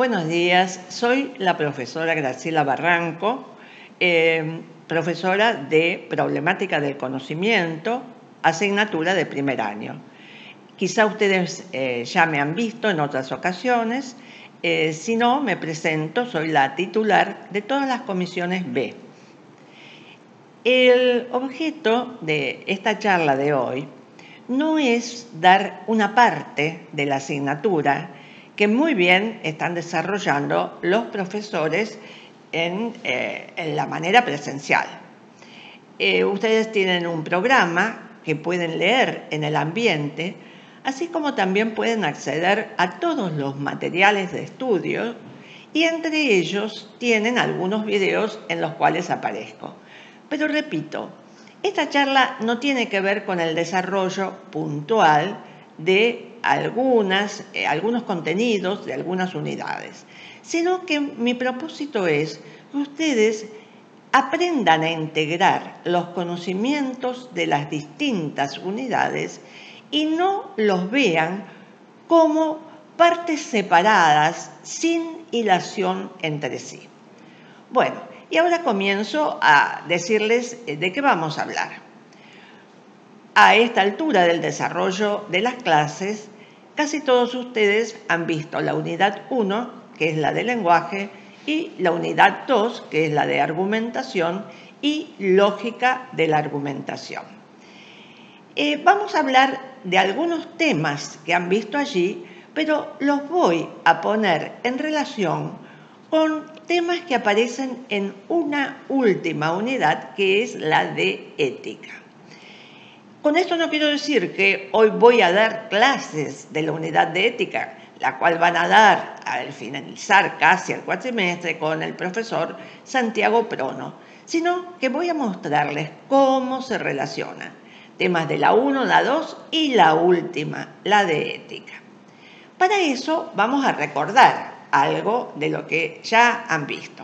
Buenos días, soy la profesora Graciela Barranco, profesora de Problemática del Conocimiento, asignatura de primer año. Quizá ustedes ya me han visto en otras ocasiones, si no, me presento, soy la titular de todas las comisiones B. El objeto de esta charla de hoy no es dar una parte de la asignatura que muy bien están desarrollando los profesores en la manera presencial. Ustedes tienen un programa que pueden leer en el ambiente, así como también pueden acceder a todos los materiales de estudio y entre ellos tienen algunos videos en los cuales aparezco. Pero repito, esta charla no tiene que ver con el desarrollo puntual de algunos contenidos de algunas unidades, sino que mi propósito es que ustedes aprendan a integrar los conocimientos de las distintas unidades y no los vean como partes separadas sin hilación entre sí. Bueno, y ahora comienzo a decirles de qué vamos a hablar. A esta altura del desarrollo de las clases, casi todos ustedes han visto la unidad 1, que es la de lenguaje, y la unidad 2, que es la de argumentación y lógica de la argumentación. Vamos a hablar de algunos temas que han visto allí, pero los voy a poner en relación con temas que aparecen en una última unidad, que es la de ética. Con esto no quiero decir que hoy voy a dar clases de la unidad de ética, la cual van a dar al finalizar casi el cuatrimestre con el profesor Santiago Prono, sino que voy a mostrarles cómo se relacionan temas de la 1, la 2 y la última, la de ética. Para eso vamos a recordar algo de lo que ya han visto.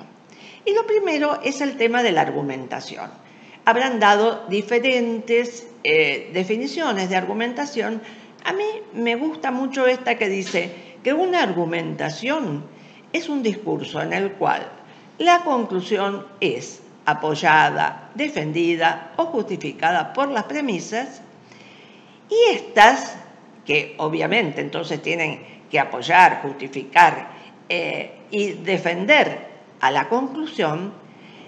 Y lo primero es el tema de la argumentación. Habrán dado diferentes definiciones de argumentación. A mí me gusta mucho esta que dice que una argumentación es un discurso en el cual la conclusión es apoyada, defendida o justificada por las premisas, y estas, que obviamente entonces tienen que apoyar, justificar y defender a la conclusión,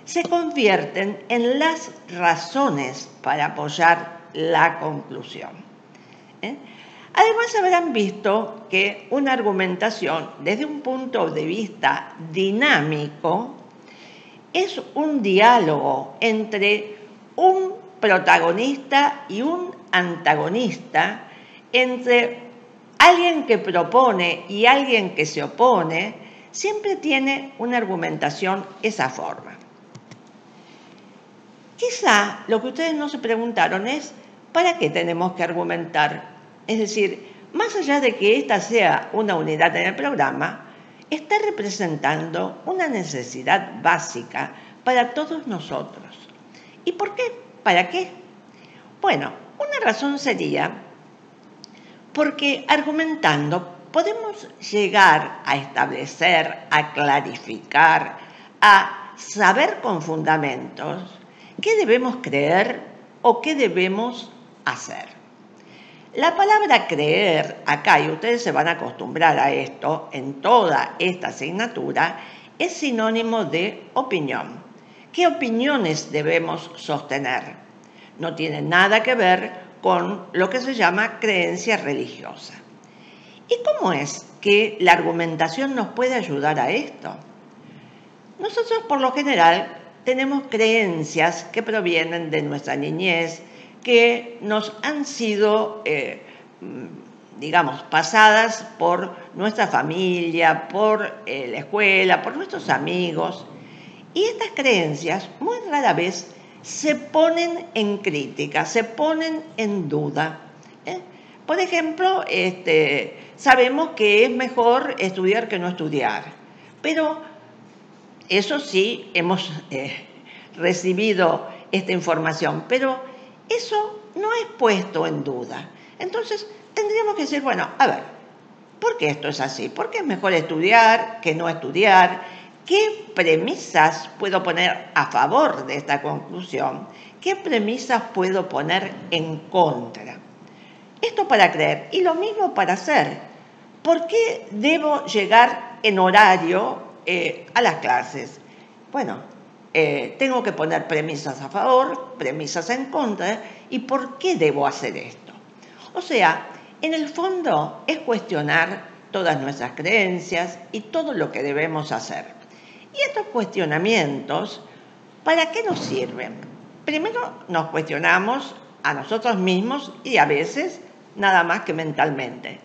se convierten en las razones para apoyar la conclusión. Además, habrán visto que una argumentación, desde un punto de vista dinámico, es un diálogo entre un protagonista y un antagonista, entre alguien que propone y alguien que se opone. Siempre tiene una argumentación esa forma. Quizá lo que ustedes no se preguntaron es ¿para qué tenemos que argumentar? Es decir, más allá de que esta sea una unidad en el programa, está representando una necesidad básica para todos nosotros. ¿Y por qué? ¿Para qué? Bueno, una razón sería porque argumentando podemos llegar a establecer, a clarificar, a saber con fundamentos qué debemos creer o qué debemos hacer. La palabra creer acá, y ustedes se van a acostumbrar a esto en toda esta asignatura, es sinónimo de opinión. ¿Qué opiniones debemos sostener? No tiene nada que ver con lo que se llama creencia religiosa. ¿Y cómo es que la argumentación nos puede ayudar a esto? Nosotros, por lo general, tenemos creencias que provienen de nuestra niñez, que nos han sido, pasadas por nuestra familia, por la escuela, por nuestros amigos. Y estas creencias muy rara vez se ponen en crítica, se ponen en duda. Por ejemplo, sabemos que es mejor estudiar que no estudiar, pero eso sí, hemos recibido esta información, pero eso no es puesto en duda. Entonces, tendríamos que decir, bueno, a ver, ¿Por qué esto es así? ¿Por qué es mejor estudiar que no estudiar? ¿Qué premisas puedo poner a favor de esta conclusión? ¿Qué premisas puedo poner en contra? Esto para creer. Y lo mismo para hacer. ¿Por qué debo llegar en horario a las clases? Bueno, tengo que poner premisas a favor, premisas en contra. ¿Y por qué debo hacer esto? O sea, en el fondo es cuestionar todas nuestras creencias y todo lo que debemos hacer. Y estos cuestionamientos, ¿para qué nos sirven? Primero nos cuestionamos a nosotros mismos y a veces nada más que mentalmente.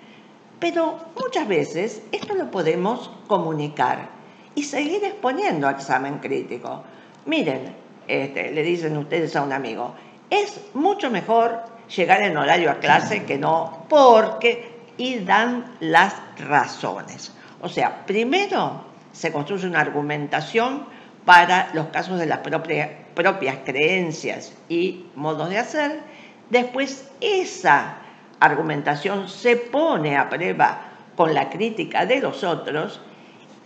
Pero muchas veces esto lo podemos comunicar y seguir exponiendo a examen crítico. Miren, le dicen ustedes a un amigo, es mucho mejor llegar en horario a clase que no, porque, y dan las razones. O sea, primero se construye una argumentación para los casos de las propias creencias y modos de hacer. Después esa argumentación se pone a prueba con la crítica de los otros.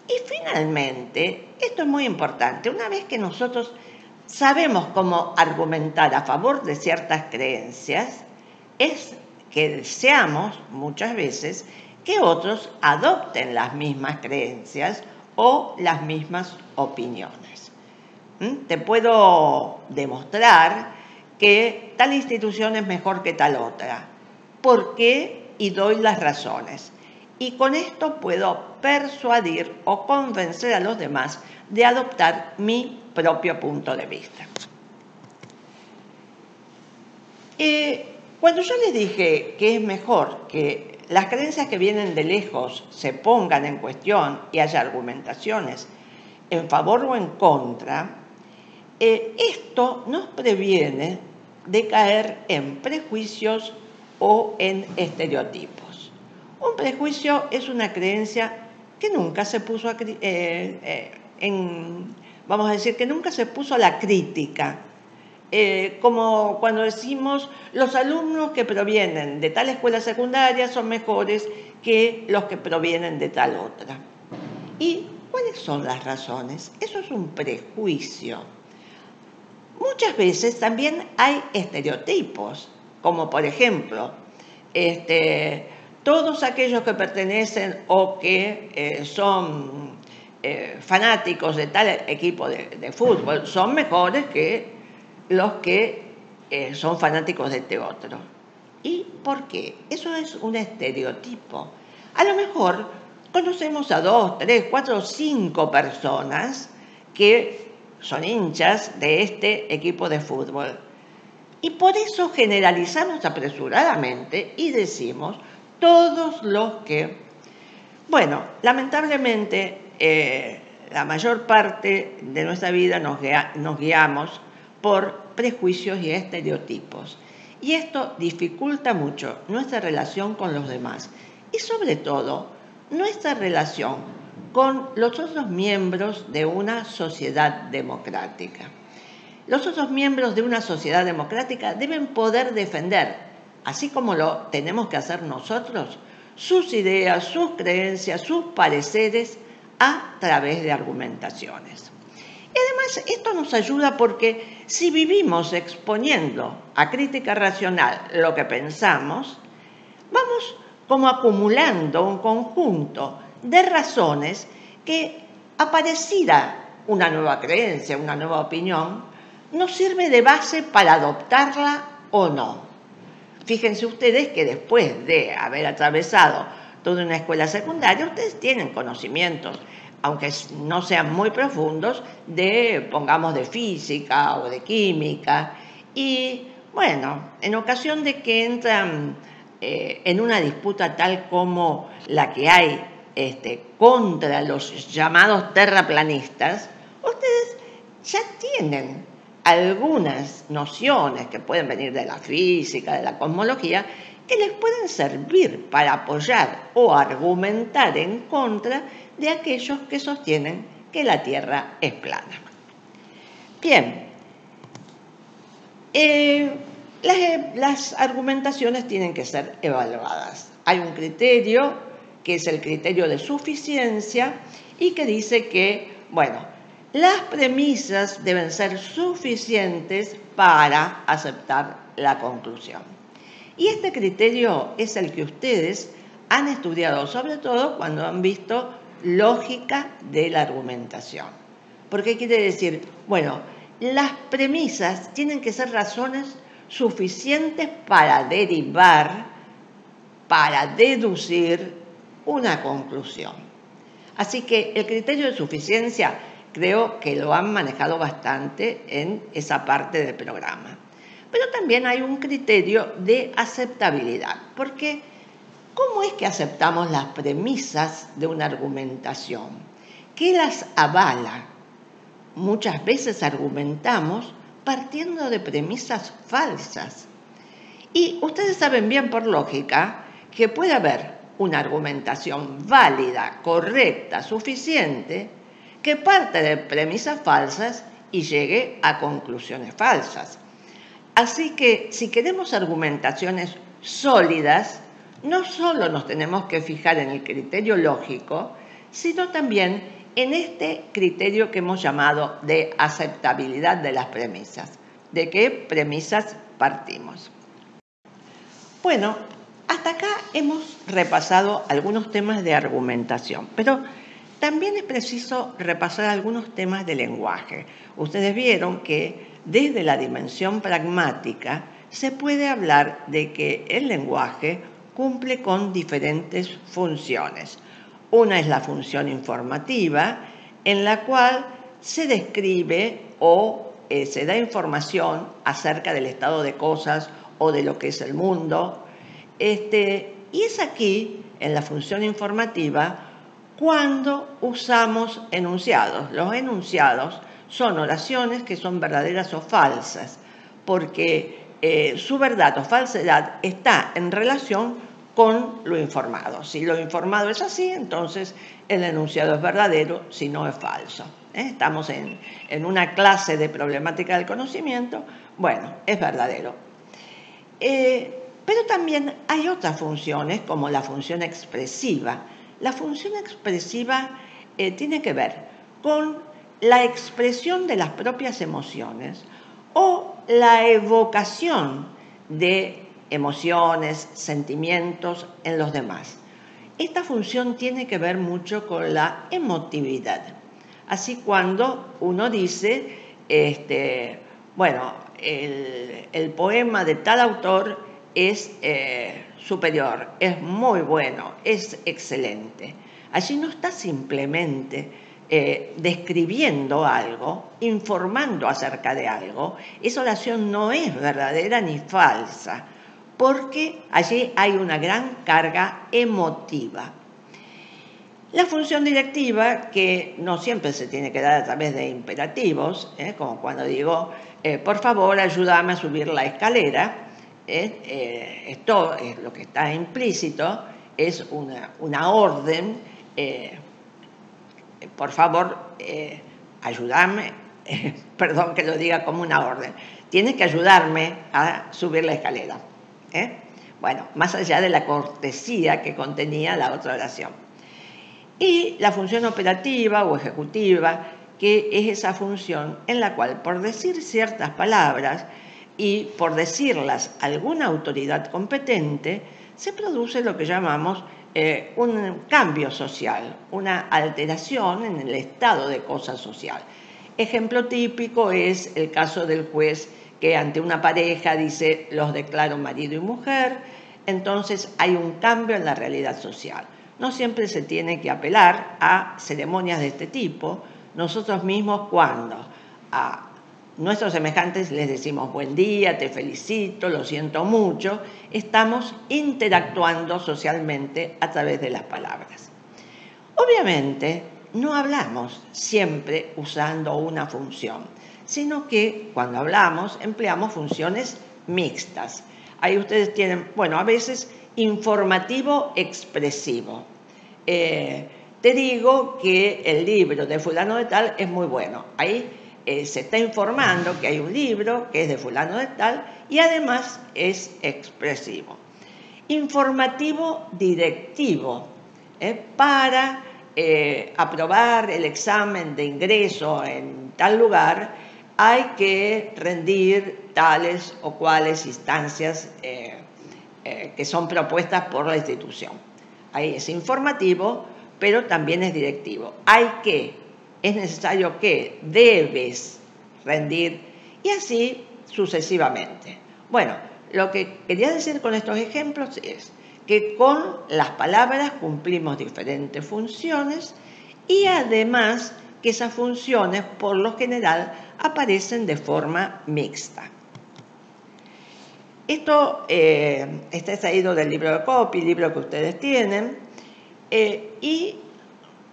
Y finalmente, esto es muy importante, una vez que nosotros sabemos cómo argumentar a favor de ciertas creencias, es que deseamos muchas veces que otros adopten las mismas creencias o las mismas opiniones. Te puedo demostrar que tal institución es mejor que tal otra. ¿Por qué? Y doy las razones. Y con esto puedo persuadir o convencer a los demás de adoptar mi propio punto de vista. Cuando yo les dije que es mejor que las creencias que vienen de lejos se pongan en cuestión y haya argumentaciones en favor o en contra, esto nos previene de caer en prejuicios o en estereotipos. Un prejuicio es una creencia que nunca se puso vamos a decir, que nunca se puso a la crítica. Como cuando decimos los alumnos que provienen de tal escuela secundaria son mejores que los que provienen de tal otra. ¿Y cuáles son las razones? Eso es un prejuicio. Muchas veces también hay estereotipos, como por ejemplo, todos aquellos que pertenecen o que son fanáticos de tal equipo de fútbol son mejores que los que son fanáticos de este otro. ¿Y por qué? Eso es un estereotipo. A lo mejor conocemos a 2, 3, 4, 5 personas que son hinchas de este equipo de fútbol. Y por eso generalizamos apresuradamente y decimos todos los que... Bueno, lamentablemente la mayor parte de nuestra vida nos guiamos por prejuicios y estereotipos. Y esto dificulta mucho nuestra relación con los demás y sobre todo nuestra relación con los otros miembros de una sociedad democrática. Los otros miembros de una sociedad democrática deben poder defender, así como lo tenemos que hacer nosotros, sus ideas, sus creencias, sus pareceres a través de argumentaciones. Y además esto nos ayuda porque si vivimos exponiendo a crítica racional lo que pensamos, vamos como acumulando un conjunto de razones que, aparecida una nueva creencia, una nueva opinión, nos sirve de base para adoptarla o no. Fíjense ustedes que después de haber atravesado toda una escuela secundaria, ustedes tienen conocimientos, aunque no sean muy profundos, pongamos, de física o de química. Y bueno, en ocasión de que entran en una disputa tal como la que hay contra los llamados terraplanistas, ustedes ya tienen algunas nociones que pueden venir de la física, de la cosmología, que les pueden servir para apoyar o argumentar en contra de aquellos que sostienen que la Tierra es plana. Bien, las argumentaciones tienen que ser evaluadas. Hay un criterio que es el criterio de suficiencia y que dice que, bueno, las premisas deben ser suficientes para aceptar la conclusión. Y este criterio es el que ustedes han estudiado, sobre todo cuando han visto lógica de la argumentación. Porque quiere decir, bueno, las premisas tienen que ser razones suficientes para derivar, para deducir una conclusión. Así que el criterio de suficiencia creo que lo han manejado bastante en esa parte del programa. Pero también hay un criterio de aceptabilidad, porque ¿cómo es que aceptamos las premisas de una argumentación? ¿Qué las avala? Muchas veces argumentamos partiendo de premisas falsas. Y ustedes saben bien por lógica que puede haber una argumentación válida, correcta, suficiente, que parte de premisas falsas y llegue a conclusiones falsas. Así que si queremos argumentaciones sólidas, no solo nos tenemos que fijar en el criterio lógico, sino también en este criterio que hemos llamado de aceptabilidad de las premisas. ¿De qué premisas partimos? Bueno, hasta acá hemos repasado algunos temas de argumentación, pero también es preciso repasar algunos temas de lenguaje. Ustedes vieron que desde la dimensión pragmática se puede hablar de que el lenguaje cumple con diferentes funciones. Una es la función informativa, en la cual se describe o se da información acerca del estado de cosas o de lo que es el mundo. Y es aquí, en la función informativa, cuando usamos enunciados. Los enunciados son oraciones que son verdaderas o falsas, porque su verdad o falsedad está en relación con lo informado. Si lo informado es así, entonces el enunciado es verdadero, si no es falso. Estamos en una clase de problemática del conocimiento, bueno, es verdadero. Pero también hay otras funciones, como la función expresiva. La función expresiva tiene que ver con la expresión de las propias emociones o la evocación de emociones, sentimientos en los demás. Esta función tiene que ver mucho con la emotividad. Así cuando uno dice, bueno, el poema de tal autor es superior, es muy bueno, es excelente. Allí no está simplemente describiendo algo, informando acerca de algo. Esa oración no es verdadera ni falsa, porque allí hay una gran carga emotiva. La función directiva, que no siempre se tiene que dar a través de imperativos, como cuando digo, por favor, ayúdame a subir la escalera. Esto es lo que está implícito, es una orden, por favor, ayúdame, perdón que lo diga como una orden, tienes que ayudarme a subir la escalera. Bueno, más allá de la cortesía que contenía la otra oración. Y la función operativa o ejecutiva, que es esa función en la cual por decir ciertas palabras y por decirlas a alguna autoridad competente, se produce lo que llamamos un cambio social, una alteración en el estado de cosa social. Ejemplo típico es el caso del juez que ante una pareja dice, los declaro marido y mujer, entonces hay un cambio en la realidad social. No siempre se tiene que apelar a ceremonias de este tipo. Nosotros mismos, cuando a nuestros semejantes les decimos buen día, te felicito, lo siento mucho, estamos interactuando socialmente a través de las palabras. Obviamente, no hablamos siempre usando una función, sino que cuando hablamos empleamos funciones mixtas. Ahí ustedes tienen, bueno, a veces informativo expresivo. Te digo que el libro de fulano de tal es muy bueno. Ahí se está informando que hay un libro que es de fulano de tal y además es expresivo. Informativo directivo. Para aprobar el examen de ingreso en tal lugar hay que rendir tales o cuales instancias que son propuestas por la institución. Ahí es informativo, pero también es directivo. Es necesario que, debes rendir, y así sucesivamente. Bueno, lo que quería decir con estos ejemplos es que con las palabras cumplimos diferentes funciones y además que esas funciones por lo general aparecen de forma mixta. Esto está extraído del libro de Copy, libro que ustedes tienen, y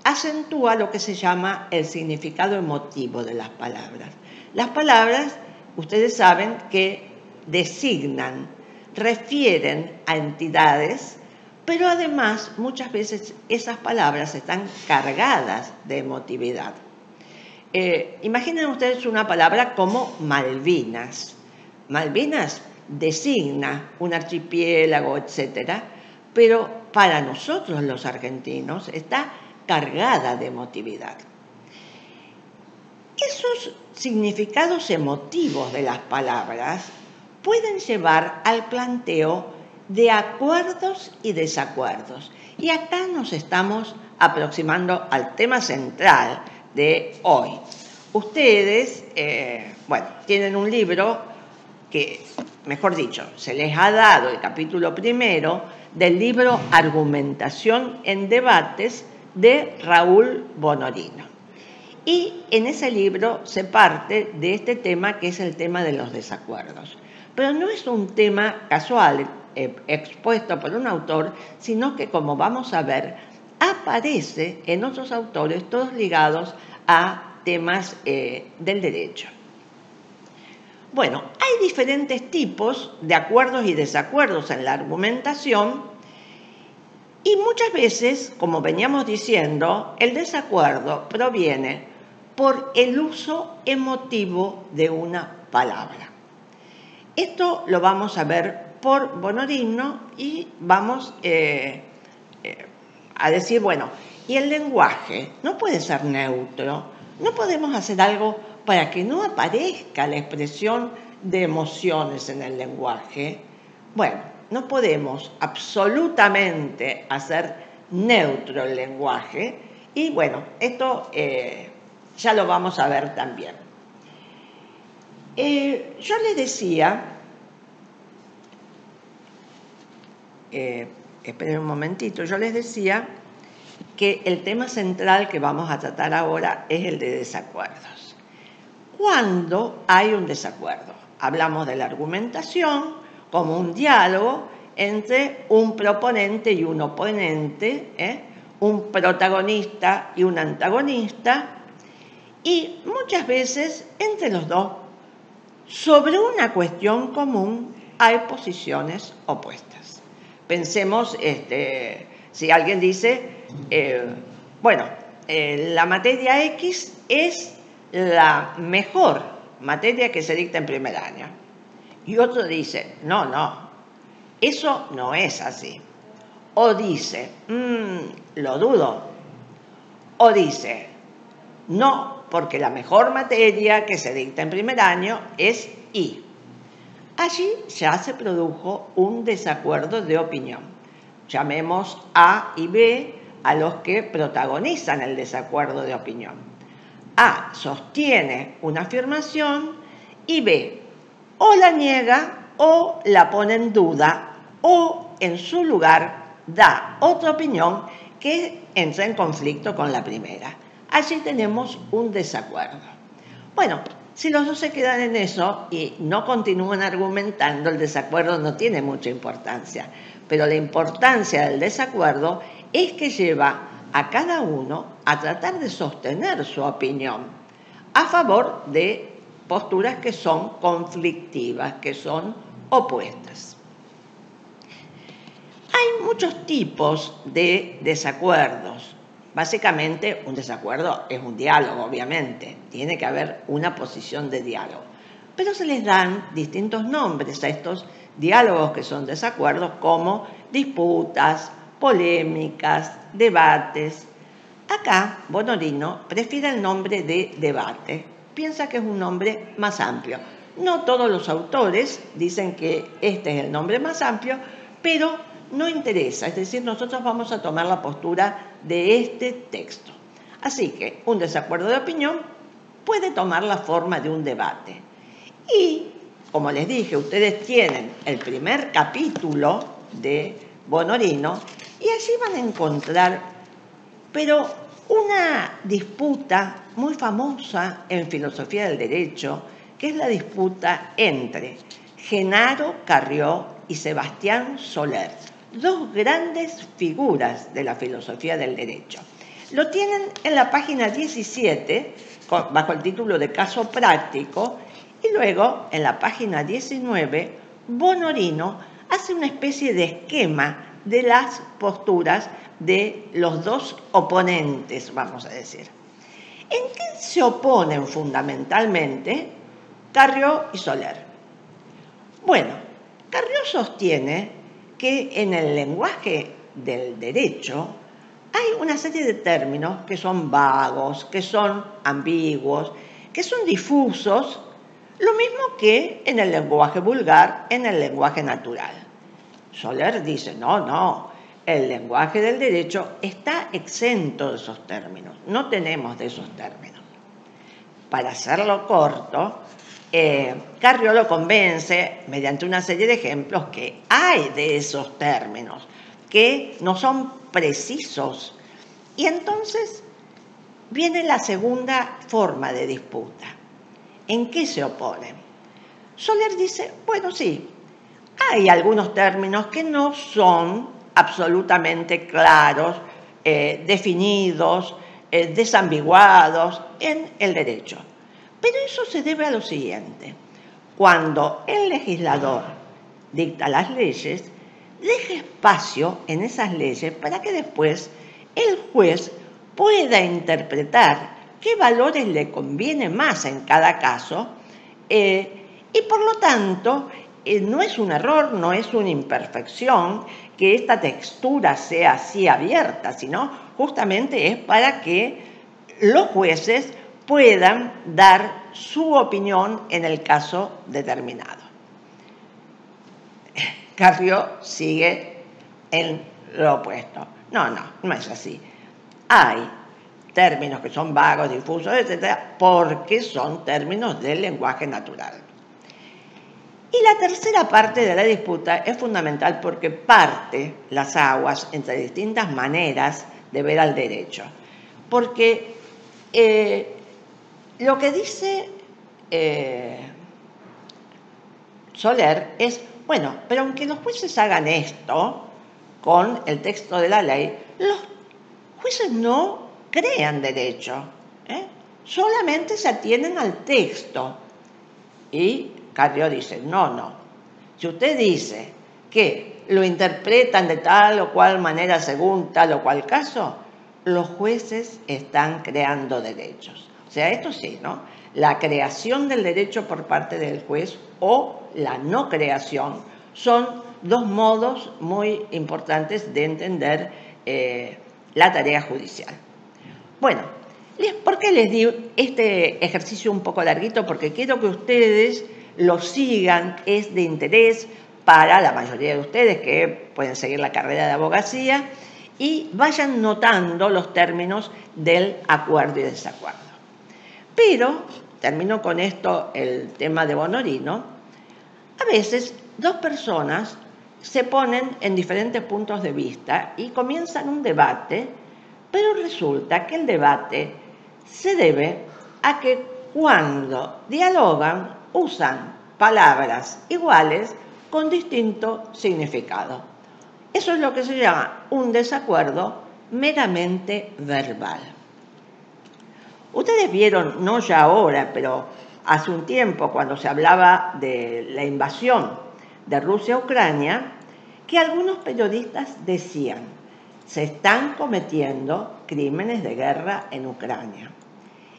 acentúa lo que se llama el significado emotivo de las palabras. Las palabras, ustedes saben que designan, refieren a entidades, pero además muchas veces esas palabras están cargadas de emotividad. Imaginen ustedes una palabra como Malvinas. Malvinas designa un archipiélago, etc., pero para nosotros los argentinos está cargada de emotividad. Esos significados emotivos de las palabras pueden llevar al planteo de acuerdos y desacuerdos. Y acá nos estamos aproximando al tema central de hoy. Ustedes, tienen un libro que, mejor dicho, se les ha dado el capítulo primero del libro Argumentación en Debates de Raúl Bonorino. Y en ese libro se parte de este tema que es el tema de los desacuerdos. Pero no es un tema casual expuesto por un autor, sino que, como vamos a ver, aparece en otros autores, todos ligados a temas del derecho. Bueno, hay diferentes tipos de acuerdos y desacuerdos en la argumentación y muchas veces, como veníamos diciendo, el desacuerdo proviene por el uso emotivo de una palabra. Esto lo vamos a ver por Bonorino y vamos a decir, ¿y el lenguaje no puede ser neutro? ¿No podemos hacer algo para que no aparezca la expresión de emociones en el lenguaje? Bueno, no podemos absolutamente hacer neutro el lenguaje y esto ya lo vamos a ver también. Yo les decía, esperen un momentito, yo les decía que el tema central que vamos a tratar ahora es el de desacuerdos. ¿Cuándo hay un desacuerdo? Hablamos de la argumentación como un diálogo entre un proponente y un oponente, un protagonista y un antagonista, y muchas veces entre los dos, sobre una cuestión común, hay posiciones opuestas. Pensemos, si alguien dice, la materia X es la mejor materia que se dicta en primer año. Y otro dice, no, eso no es así. O dice, lo dudo. O dice, no, porque la mejor materia que se dicta en primer año es Y. Allí ya se produjo un desacuerdo de opinión. Llamemos A y B a los que protagonizan el desacuerdo de opinión. A sostiene una afirmación y B o la niega o la pone en duda o en su lugar da otra opinión que entra en conflicto con la primera. Allí tenemos un desacuerdo. Si los dos se quedan en eso y no continúan argumentando, el desacuerdo no tiene mucha importancia. Pero la importancia del desacuerdo es que lleva a cada uno a tratar de sostener su opinión a favor de posturas que son conflictivas, que son opuestas. Hay muchos tipos de desacuerdos. Básicamente, un desacuerdo es un diálogo, obviamente. Tiene que haber una posición de diálogo. Pero se les dan distintos nombres a estos diálogos que son desacuerdos, como disputas, polémicas, debates. Acá Bonorino prefiere el nombre de debate, piensa que es un nombre más amplio. No todos los autores dicen que este es el nombre más amplio, pero no interesa, es decir, nosotros vamos a tomar la postura de este texto. Así que un desacuerdo de opinión puede tomar la forma de un debate. Y, como les dije, ustedes tienen el primer capítulo de Bonorino y allí van a encontrar, pero una disputa muy famosa en filosofía del derecho, que es la disputa entre Genaro Carrió y Sebastián Soler, dos grandes figuras de la filosofía del derecho. Lo tienen en la página 17, bajo el título de Caso Práctico, y luego en la página 19, Bonorino hace una especie de esquema de las posturas de los dos oponentes, vamos a decir. ¿En qué se oponen fundamentalmente Carrió y Soler? Bueno, Carrió sostiene que en el lenguaje del derecho hay una serie de términos que son vagos, que son ambiguos, que son difusos, lo mismo que en el lenguaje vulgar, en el lenguaje natural. Soler dice, no, el lenguaje del derecho está exento de esos términos, no tenemos de esos términos. Para hacerlo corto, Carrió lo convence mediante una serie de ejemplos que hay de esos términos, que no son precisos. Y entonces viene la segunda forma de disputa. ¿En qué se oponen? Soler dice, bueno, sí, hay algunos términos que no son absolutamente claros, definidos, desambiguados en el derecho. Pero eso se debe a lo siguiente. Cuando el legislador dicta las leyes, deja espacio en esas leyes para que después el juez pueda interpretar qué valores le conviene más en cada caso, y por lo tanto no es un error, no es una imperfección que esta textura sea así abierta, sino justamente es para que los jueces puedan dar su opinión en el caso determinado. Carrió sigue en lo opuesto. No es así. Hay términos que son vagos, difusos, etcétera, porque son términos del lenguaje natural. Y la tercera parte de la disputa es fundamental porque parte las aguas entre distintas maneras de ver al derecho. Porque lo que dice Soler es, bueno, pero aunque los jueces hagan esto con el texto de la ley, los jueces no crean derecho, solamente se atienen al texto. Y Carrió dice, no. Si usted dice que lo interpretan de tal o cual manera según tal o cual caso, los jueces están creando derechos. O sea, esto sí, ¿no? La creación del derecho por parte del juez o la no creación son dos modos muy importantes de entender la tarea judicial. Bueno, ¿por qué les di este ejercicio un poco larguito? Porque quiero que ustedes lo sigan, es de interés para la mayoría de ustedes que pueden seguir la carrera de abogacía y vayan notando los términos del acuerdo y desacuerdo. Pero, termino con esto el tema de Bonorino, a veces dos personas se ponen en diferentes puntos de vista y comienzan un debate, pero resulta que el debate se debe a que cuando dialogan usan palabras iguales con distinto significado. Eso es lo que se llama un desacuerdo meramente verbal. Ustedes vieron, no ya ahora, pero hace un tiempo, cuando se hablaba de la invasión de Rusia a Ucrania, que algunos periodistas decían, se están cometiendo crímenes de guerra en Ucrania.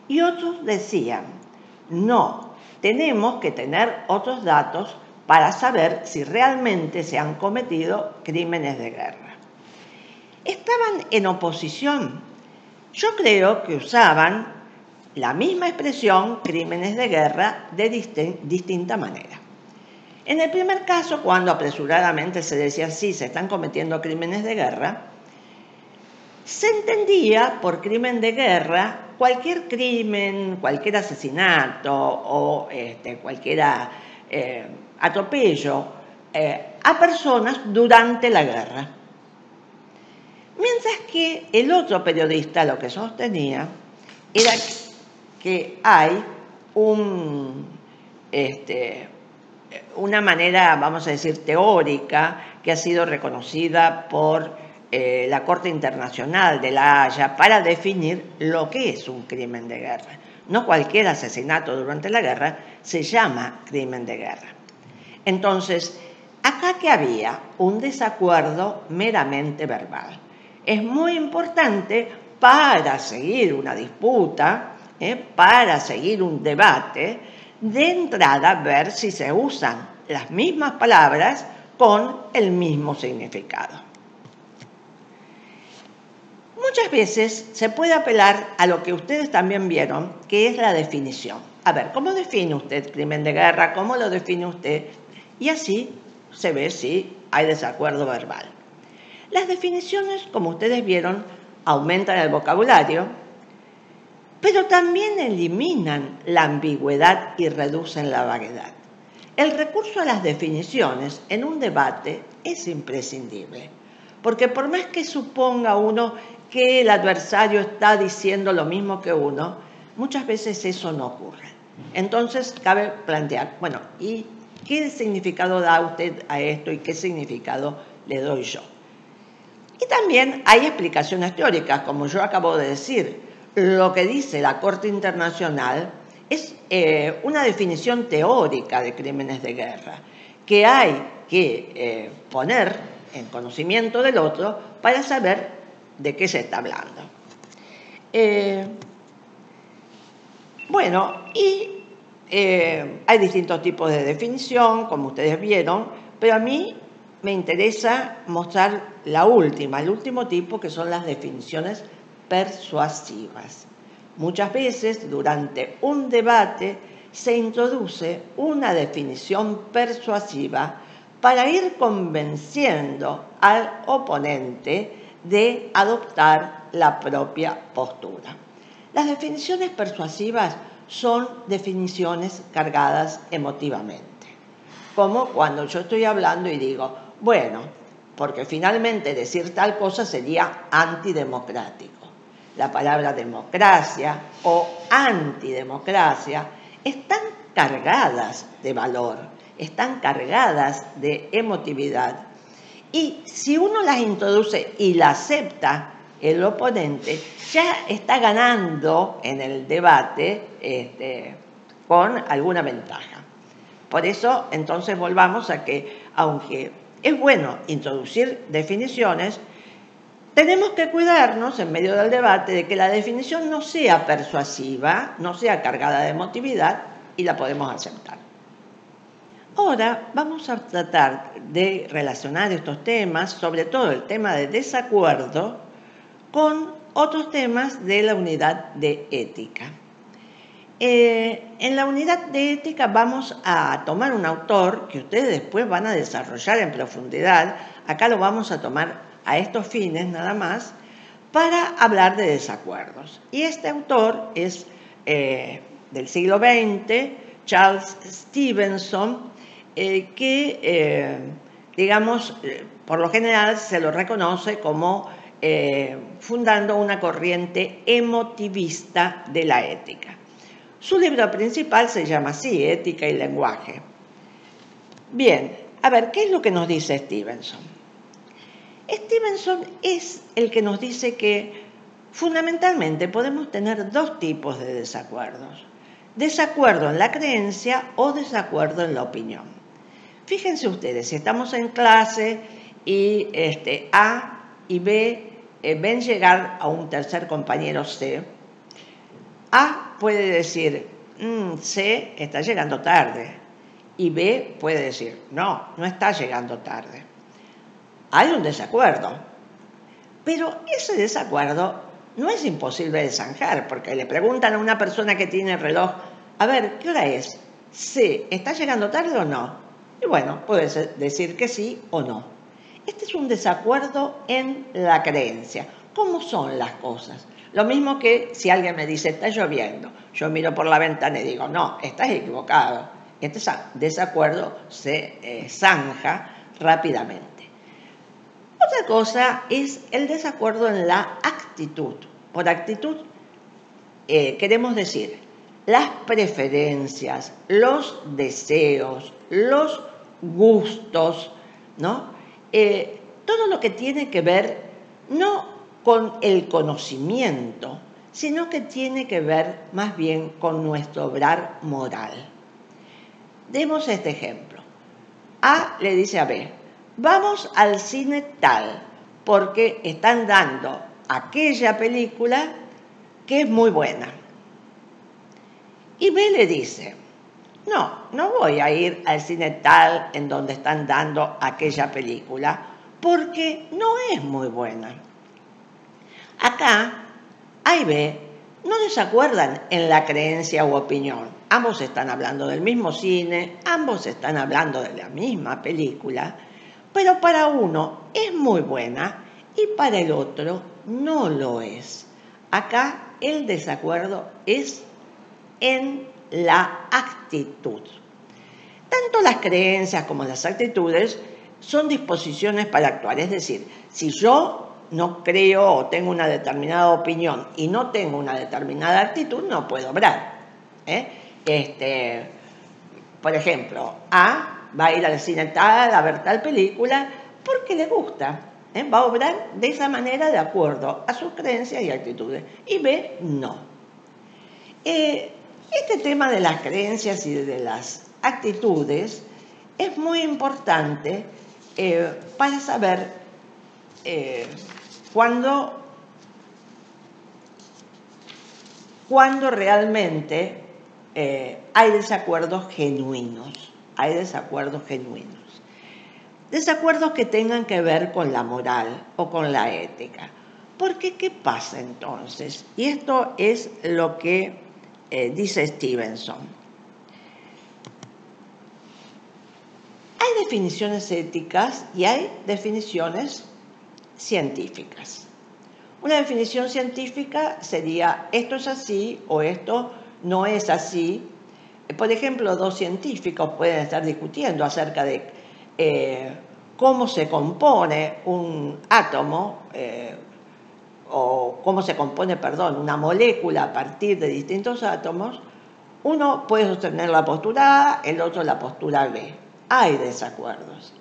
Y otros decían, no, tenemos que tener otros datos para saber si realmente se han cometido crímenes de guerra. estaban en oposición. Yo creo que usaban la misma expresión, crímenes de guerra, de distinta manera. En el primer caso, cuando apresuradamente se decía sí, se están cometiendo crímenes de guerra, se entendía por crimen de guerra cualquier crimen, cualquier asesinato o cualquier atropello a personas durante la guerra. Mientras que el otro periodista lo que sostenía era que hay una manera, vamos a decir, teórica que ha sido reconocida por la Corte Internacional de La Haya para definir lo que es un crimen de guerra. No cualquier asesinato durante la guerra se llama crimen de guerra. Entonces, acá que había un desacuerdo meramente verbal. Es muy importante para seguir una disputa, para seguir un debate, de entrada ver si se usan las mismas palabras con el mismo significado. Muchas veces se puede apelar a lo que ustedes también vieron, que es la definición. A ver, ¿cómo define usted crimen de guerra? ¿Cómo lo define usted? Y así se ve si hay desacuerdo verbal. Las definiciones, como ustedes vieron, aumentan el vocabulario, pero también eliminan la ambigüedad y reducen la vaguedad. El recurso a las definiciones en un debate es imprescindible, porque por más que suponga uno que el adversario está diciendo lo mismo que uno, muchas veces eso no ocurre. Entonces cabe plantear, bueno, ¿y qué significado da usted a esto y qué significado le doy yo? Y también hay explicaciones teóricas, como yo acabo de decir. Lo que dice la Corte Internacional es una definición teórica de crímenes de guerra, que hay que poner en conocimiento del otro para saber de qué se está hablando. Hay distintos tipos de definición, como ustedes vieron, pero a mí me interesa mostrar el último tipo, que son las definiciones persuasivas. Muchas veces durante un debate se introduce una definición persuasiva para ir convenciendo al oponente de adoptar la propia postura. Las definiciones persuasivas son definiciones cargadas emotivamente, como cuando yo estoy hablando y digo, bueno, porque finalmente decir tal cosa sería antidemocrático. La palabra democracia o antidemocracia están cargadas de valor, están cargadas de emotividad. Y si uno las introduce y las acepta, el oponente ya está ganando en el debate con alguna ventaja. Por eso, entonces, volvamos a que, aunque es bueno introducir definiciones, tenemos que cuidarnos en medio del debate de que la definición no sea persuasiva, no sea cargada de emotividad y la podemos aceptar. Ahora vamos a tratar de relacionar estos temas, sobre todo el tema de desacuerdo, con otros temas de la unidad de ética. En la unidad de ética vamos a tomar un autor que ustedes después van a desarrollar en profundidad. Acá lo vamos a tomar a estos fines nada más para hablar de desacuerdos. Y este autor es del siglo XX, Charles Stevenson, por lo general se lo reconoce como fundando una corriente emotivista de la ética. Su libro principal se llama así, Ética y Lenguaje. Bien, a ver, ¿qué es lo que nos dice Stevenson? Stevenson es el que nos dice que fundamentalmente podemos tener dos tipos de desacuerdos. Desacuerdo en la creencia o desacuerdo en la opinión. Fíjense ustedes, si estamos en clase y A y B ven llegar a un tercer compañero C, A puede decir, C está llegando tarde, y B puede decir, no está llegando tarde. Hay un desacuerdo. Pero ese desacuerdo no es imposible de zanjar, porque le preguntan a una persona que tiene el reloj, a ver, ¿qué hora es? Sí, ¿está llegando tarde o no? Y bueno, puedes decir que sí o no. Este es un desacuerdo en la creencia. ¿Cómo son las cosas? Lo mismo que si alguien me dice, está lloviendo, yo miro por la ventana y digo, no, estás equivocado. Este desacuerdo se zanja rápidamente. Otra cosa es el desacuerdo en la actitud. Por actitud queremos decir las preferencias, los deseos, los gustos, ¿no? Todo lo que tiene que ver no con el conocimiento, sino que tiene que ver más bien con nuestro obrar moral. Demos este ejemplo. A le dice a B, vamos al cine tal, porque están dando aquella película que es muy buena. Y B le dice, no voy a ir al cine tal en donde están dando aquella película, porque no es muy buena. Acá, A y B no desacuerdan en la creencia u opinión. Ambos están hablando del mismo cine, ambos están hablando de la misma película, pero para uno es muy buena y para el otro no lo es. Acá el desacuerdo es en la actitud. Tanto las creencias como las actitudes son disposiciones para actuar. Es decir, si yo no creo o tengo una determinada opinión y no tengo una determinada actitud, no puedo obrar. Por ejemplo, A va a ir al cine tal, a ver tal película, porque le gusta. Va a obrar de esa manera de acuerdo a sus creencias y actitudes. Y B, no. Este tema de las creencias y de las actitudes es muy importante para saber cuándo realmente hay desacuerdos genuinos. Hay desacuerdos genuinos. Desacuerdos que tengan que ver con la moral o con la ética. Porque, ¿qué pasa entonces? Y esto es lo que dice Stevenson. Hay definiciones éticas y hay definiciones científicas. Una definición científica sería esto es así o esto no es así. Por ejemplo, dos científicos pueden estar discutiendo acerca de cómo se compone un átomo o cómo se compone, una molécula a partir de distintos átomos. Uno puede sostener la postura A, el otro la postura B. Hay desacuerdos.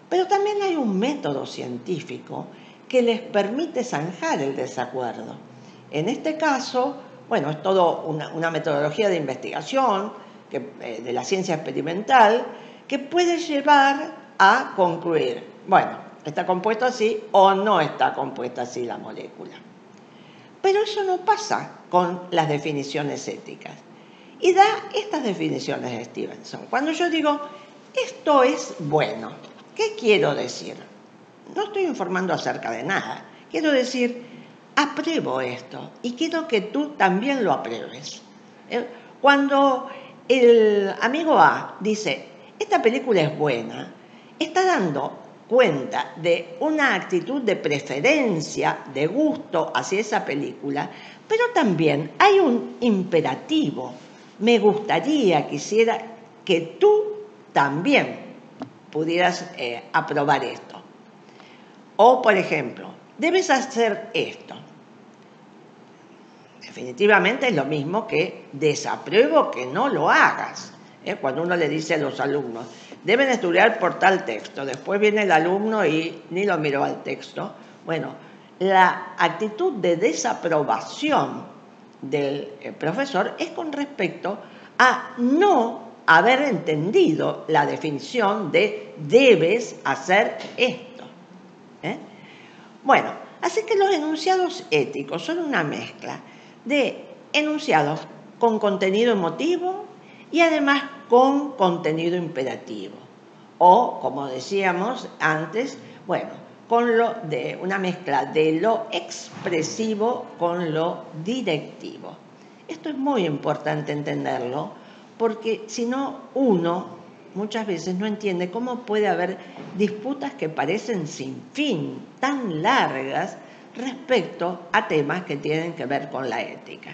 Pero también hay un método científico que les permite zanjar el desacuerdo. En este caso, es todo una metodología de investigación de la ciencia experimental que puede llevar a concluir, está compuesto así o no está compuesta así la molécula. Pero eso no pasa con las definiciones éticas. Y da estas definiciones de Stevenson. Cuando yo digo, esto es bueno, ¿qué quiero decir? No estoy informando acerca de nada. Quiero decir, apruebo esto y quiero que tú también lo apruebes. Cuando el amigo A dice, esta película es buena, está dando cuenta de una actitud de preferencia, de gusto hacia esa película, pero también hay un imperativo. Me gustaría, quisiera que tú también pudieras aprobar esto. O, por ejemplo, debes hacer esto. Definitivamente es lo mismo que desapruebo que no lo hagas. Cuando uno le dice a los alumnos, deben estudiar por tal texto, después viene el alumno y ni lo miró al texto. La actitud de desaprobación del profesor es con respecto a no haber entendido la definición de debes hacer esto. Así que los enunciados éticos son una mezcla de enunciados con contenido emotivo y además con contenido imperativo. O, como decíamos antes, una mezcla de lo expresivo con lo directivo. Esto es muy importante entenderlo, porque si no, uno muchas veces no entiende cómo puede haber disputas que parecen sin fin, tan largas, respecto a temas que tienen que ver con la ética.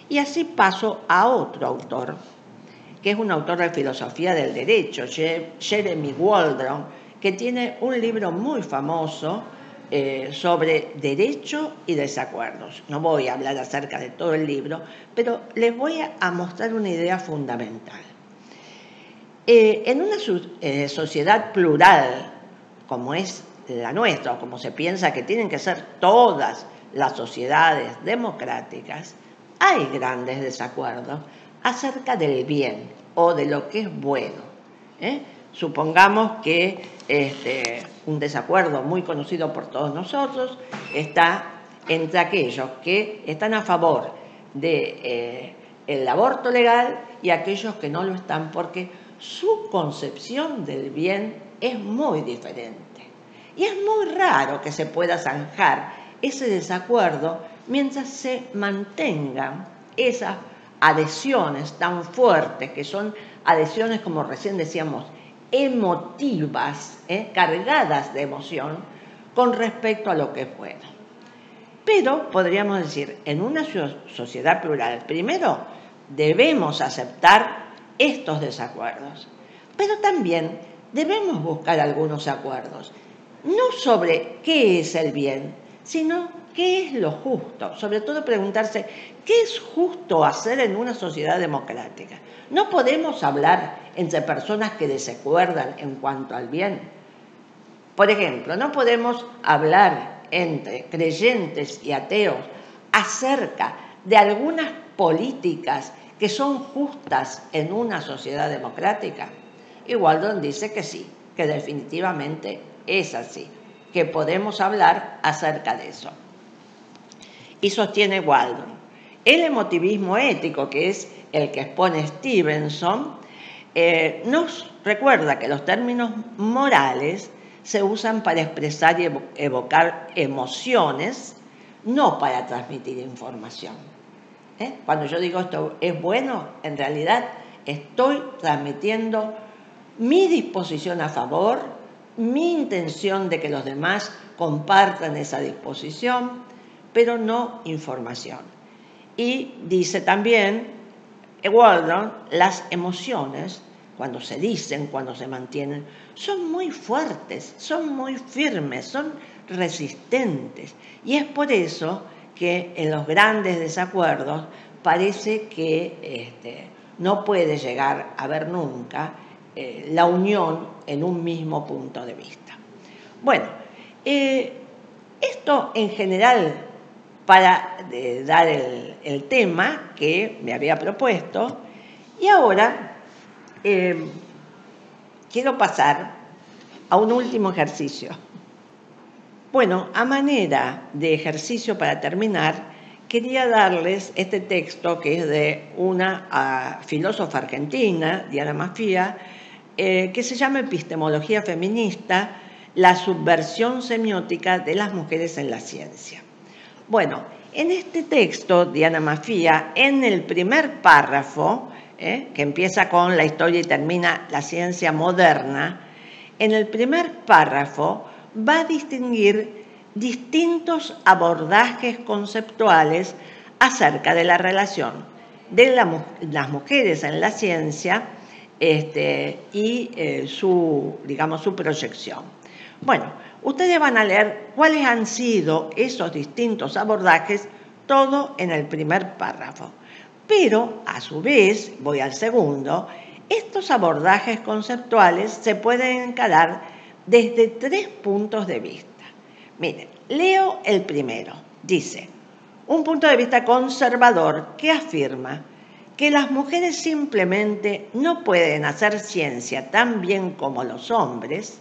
Y así paso a otro autor, que es un autor de filosofía del derecho, Jeremy Waldron, que tiene un libro muy famoso sobre derecho y desacuerdos. No voy a hablar acerca de todo el libro, pero les voy a mostrar una idea fundamental. En una sociedad plural, como es la nuestra, o como se piensa que tienen que ser todas las sociedades democráticas, hay grandes desacuerdos acerca del bien o de lo que es bueno. Supongamos que un desacuerdo muy conocido por todos nosotros está entre aquellos que están a favor del aborto legal y aquellos que no lo están, porque su concepción del bien es muy diferente. Y es muy raro que se pueda zanjar ese desacuerdo mientras se mantengan esas adhesiones tan fuertes, que son adhesiones, como recién decíamos, emotivas, cargadas de emoción con respecto a lo que es bueno. Pero podríamos decir, en una sociedad plural, primero debemos aceptar estos desacuerdos, pero también debemos buscar algunos acuerdos, no sobre qué es el bien, sino qué es lo justo. Sobre todo preguntarse, ¿qué es justo hacer en una sociedad democrática? No podemos hablar entre personas que desacuerdan en cuanto al bien. Por ejemplo, no podemos hablar entre creyentes y ateos acerca de algunas políticas que son justas en una sociedad democrática. Y Waldron dice que sí, que definitivamente es así, que podemos hablar acerca de eso. Y sostiene Waldron, el emotivismo ético, que es el que expone Stevenson, nos recuerda que los términos morales se usan para expresar y evocar emociones, no para transmitir información. Cuando yo digo esto es bueno, en realidad estoy transmitiendo mi disposición a favor, mi intención de que los demás compartan esa disposición, pero no información. Y dice también Waldron, las emociones, cuando se dicen, cuando se mantienen, son muy fuertes, son muy firmes, son resistentes. Y es por eso que en los grandes desacuerdos parece que no puede llegar a haber nunca la unión en un mismo punto de vista. Bueno, esto en general para dar el tema que me había propuesto. Y ahora quiero pasar a un último ejercicio. Bueno, a manera de ejercicio para terminar, quería darles este texto que es de una filósofa argentina, Diana Maffia, que se llama Epistemología feminista, la subversión semiótica de las mujeres en la ciencia. Bueno, en este texto, Diana Maffia, en el primer párrafo, que empieza con la historia y termina la ciencia moderna, en el primer párrafo va a distinguir distintos abordajes conceptuales acerca de la relación de las mujeres en la ciencia y su proyección. Bueno, ustedes van a leer cuáles han sido esos distintos abordajes, todo en el primer párrafo. Pero, a su vez, voy al segundo, estos abordajes conceptuales se pueden encarar desde 3 puntos de vista. Miren, leo el primero. Dice, un punto de vista conservador que afirma que las mujeres simplemente no pueden hacer ciencia tan bien como los hombres,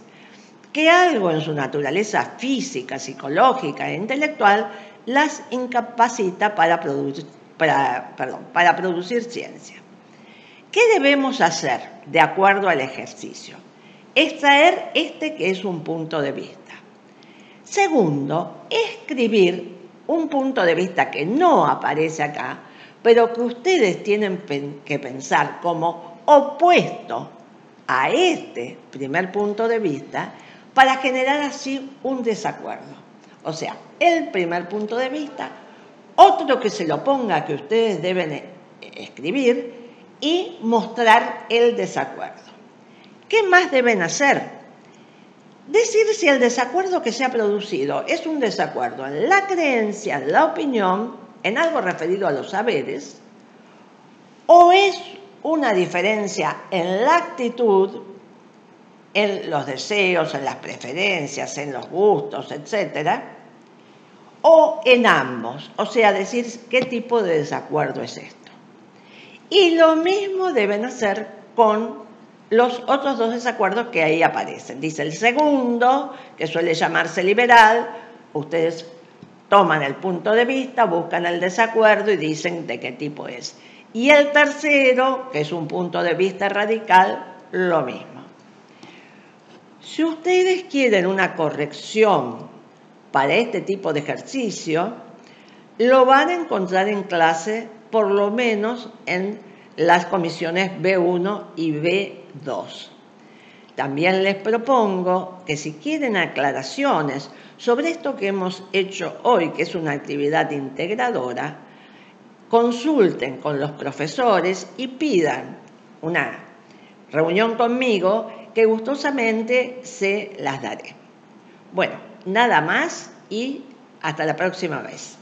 que algo en su naturaleza física, psicológica e intelectual las incapacita para producir ciencia. ¿Qué debemos hacer de acuerdo al ejercicio? Extraer que es un punto de vista. Segundo, escribir un punto de vista que no aparece acá, pero que ustedes tienen que pensar como opuesto a este primer punto de vista para generar así un desacuerdo. O sea, el primer punto de vista, otro que se lo ponga que ustedes deben escribir y mostrar el desacuerdo. ¿Qué más deben hacer? Decir si el desacuerdo que se ha producido es un desacuerdo en la creencia, en la opinión, en algo referido a los saberes, o es una diferencia en la actitud, en los deseos, en las preferencias, en los gustos, etc., o en ambos, o sea, decir qué tipo de desacuerdo es esto. Y lo mismo deben hacer con los otros dos desacuerdos que ahí aparecen. Dice el segundo, que suele llamarse liberal, ustedes toman el punto de vista, buscan el desacuerdo y dicen de qué tipo es. Y el tercero, que es un punto de vista radical, lo mismo. Si ustedes quieren una corrección para este tipo de ejercicio, lo van a encontrar en clase por lo menos en las comisiones B1 y B2. También les propongo que si quieren aclaraciones sobre esto que hemos hecho hoy, que es una actividad integradora, consulten con los profesores y pidan una reunión conmigo que gustosamente se las daré. Bueno, nada más y hasta la próxima vez.